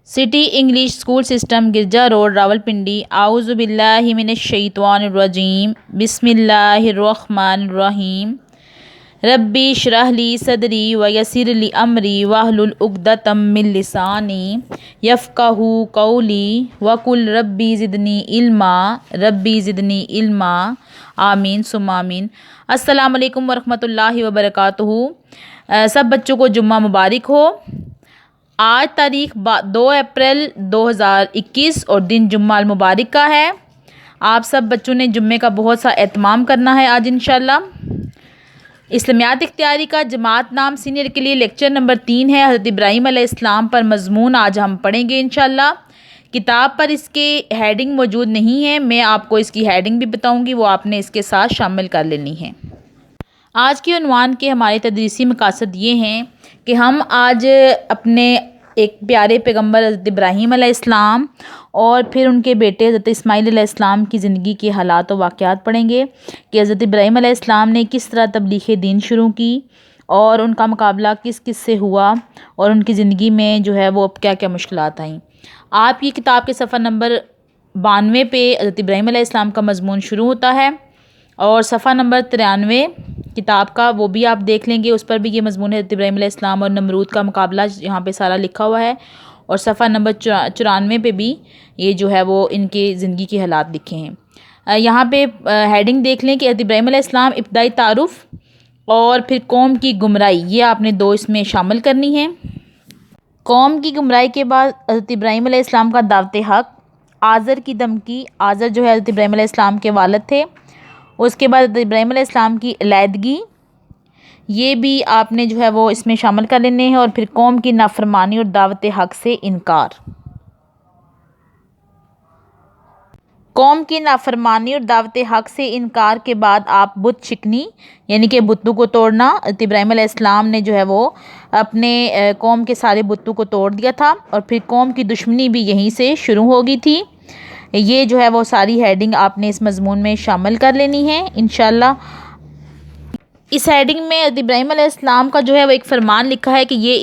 City English school system Girja road Rawalpindi. आऊज़ु बिल्लाहि मिनश शैतानिर रजीम। बिस्मिल्लाहिर रहमानिर रहीम। रब्बी इश्रह ली सदरी व यस्सिर ली अमरी वहलुल उक़दतम मिन लिसानी यफ़क़हू क़ौली वक़ुल रब्बी ज़िदनी इल्मा आमीन सुम्मा आमीन। अस्सलामु अलैकुम वरहमतुल्लाहि वबरकातुहू। सब बच्चों को जुम्मा मुबारक हो। आज तारीख 2 अप्रैल 2021 और दिन जुम्मा मुबारक का है। आप सब बच्चों ने जुम्मे का बहुत सा एहतमाम करना है आज इंशाल्लाह। इस्लामियात इख्तियारी का जमात नाम सीनियर के लिए लेक्चर नंबर 3 है। हज़रत इब्राहीम अलैहिस्सलाम पर मज़मून आज हम पढ़ेंगे इंशाल्लाह। किताब पर इसके हेडिंग मौजूद नहीं है, मैं आपको इसकी हेडिंग भी बताऊंगी, वो आपने इसके साथ शामिल कर लेनी है। आज के उन्वान के हमारे तदरीसी मकासद ये हैं कि हम आज अपने एक प्यारे पैगम्बर हज़रत इब्राहीम अलैहिस्सलाम और फिर उनके बेटे हज़रत इस्माईल अलैहिस्सलाम की ज़िंदगी के हालात और वाक़यात पढ़ेंगे कि हज़रत इब्राहीम अलैहिस्सलाम ने किस तरह तबलीग़ दीन शुरू की और उनका मुकाबला किस किस से हुआ और उनकी ज़िंदगी में जो है वो क्या क्या मुश्किलात आईं। आपकी किताब के सफ़ा नंबर 92 पे हज़रत इब्राहीम अलैहिस्सलाम का मज़मून शुरू होता है और सफ़ा नंबर 93 किताब का वो भी आप देख लेंगे, उस पर भी ये मज़मून है हज़रत इब्राहीम अलैहिस्सलाम और नमरूद का मुकाबला यहाँ पे सारा लिखा हुआ है। और सफ़ा नंबर 94 पे भी ये जो है वो इनके ज़िंदगी के हालात लिखे हैं। यहाँ पे हेडिंग देख लें कि हज़रत इब्राहीम अलैहिस्सलाम इब्तदाई तारुफ़ और फिर कौम की गुमराही, ये आपने दो इसमें शामिल करनी है। कौम की गुमराही के बाद हज़रत इब्राहीम अलैहिस्सलाम का दावत हक़, आज़र की धमकी, आज़र जो है हज़रत इब्राहीम अलैहिस्सलाम के वालिद थे। उसके बाद हज़रत इब्राहीम अलैहिस्सलाम की अलैदगी, ये भी आपने जो है वो इसमें शामिल कर लेने हैं। और फिर कौम की नाफरमानी और दावत हक़ से इनकार। कौम की नाफरमानी और दावत हक़ से इनकार के बाद आप बुत शिकनी यानी कि बुतों को तोड़ना, हज़रत इब्राहीम अलैहिस्सलाम ने जो है वो अपने कौम के सारे बुतों को तोड़ दिया था और फिर कौम की दुश्मनी भी यहीं से शुरू हो गई थी। ये जो है वो सारी हेडिंग आपने इस मज़मून में शामिल कर लेनी है इंशाल्लाह। इस हेडिंग में हज़रत इब्राहीम अलैहिस्सलाम का जो है वो एक फरमान लिखा है कि ये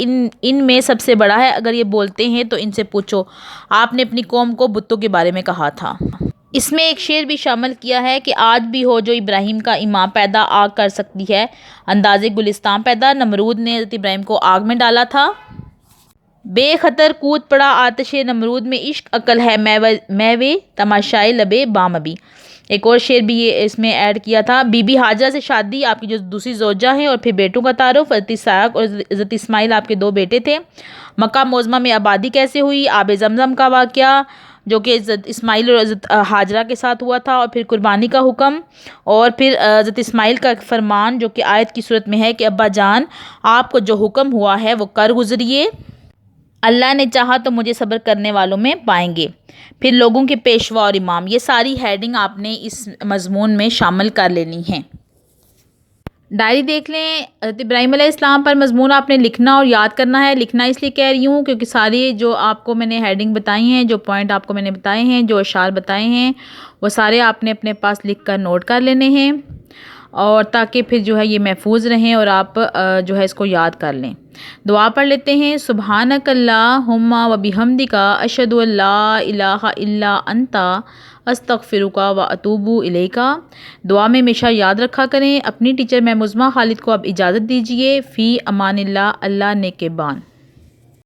इन में सबसे बड़ा है, अगर ये बोलते हैं तो इनसे पूछो, आपने अपनी कौम को बुतों के बारे में कहा था। इसमें एक शेर भी शामिल किया है कि आज भी हो जो इब्राहीम का इमाम पैदा, आग कर सकती है अंदाज़े गुलिस्तान पैदा। नमरूद ने हज़रत इब्राहीम को आग में डाला था। बेखतर कूद पड़ा आतिश नमरूद में, इश्क अकल है मैवे तमाशाए लबे बामबी। एक और शेर भी ये इसमें ऐड किया था। बीबी हाजरा से शादी, आपकी जो दूसरी ज़ौजा हैं, और फिर बेटों का तारुफ, हज़रत इसहाक़ और हज़रत इस्माईल आपके दो बेटे थे। मक्का मोज़मा में आबादी कैसे हुई, आब ज़मज़म का वाक़या जो कि हज़रत इस्माईल और हज़रत हाजरा के साथ हुआ था, और फिर कुर्बानी का हुक्म, और फिर हज़रत इस्माईल का फरमान जो कि आयत की सूरत में है कि अब्बा जान आपको जो हुक्म हुआ है वो कर गुज़रिए, अल्लाह ने चाहा तो मुझे सब्र करने वालों में पाएंगे। फिर लोगों के पेशवा और इमाम, ये सारी हेडिंग आपने इस मज़मून में शामिल कर लेनी है। डायरी देख लें। हज़रत इब्राहीम अलैहिस्सलाम पर मज़मून आपने लिखना और याद करना है। लिखना इसलिए कह रही हूँ क्योंकि सारी जो आपको मैंने हेडिंग बताई हैं, जो पॉइंट आपको मैंने बताए हैं, जो अशार बताए हैं, वो सारे आपने अपने पास लिख कर नोट कर लेने हैं और ताकि फिर जो है ये महफूज रहें और आप जो है इसको याद कर लें। दुआ पढ़ लेते हैं। सुब्हानकल्लाहुम्मा व बिहम्दिका अशहदु अल्ला इलाहा इल्ला अंता अस्तगफिरुका व अतूबु इलैका। दुआ में हमेशा याद रखा करें। अपनी टीचर मैं मुज़मा खालिद को अब इजाज़त दीजिए। फ़ी अमानिल्लाह, अल्लाह ने के बान।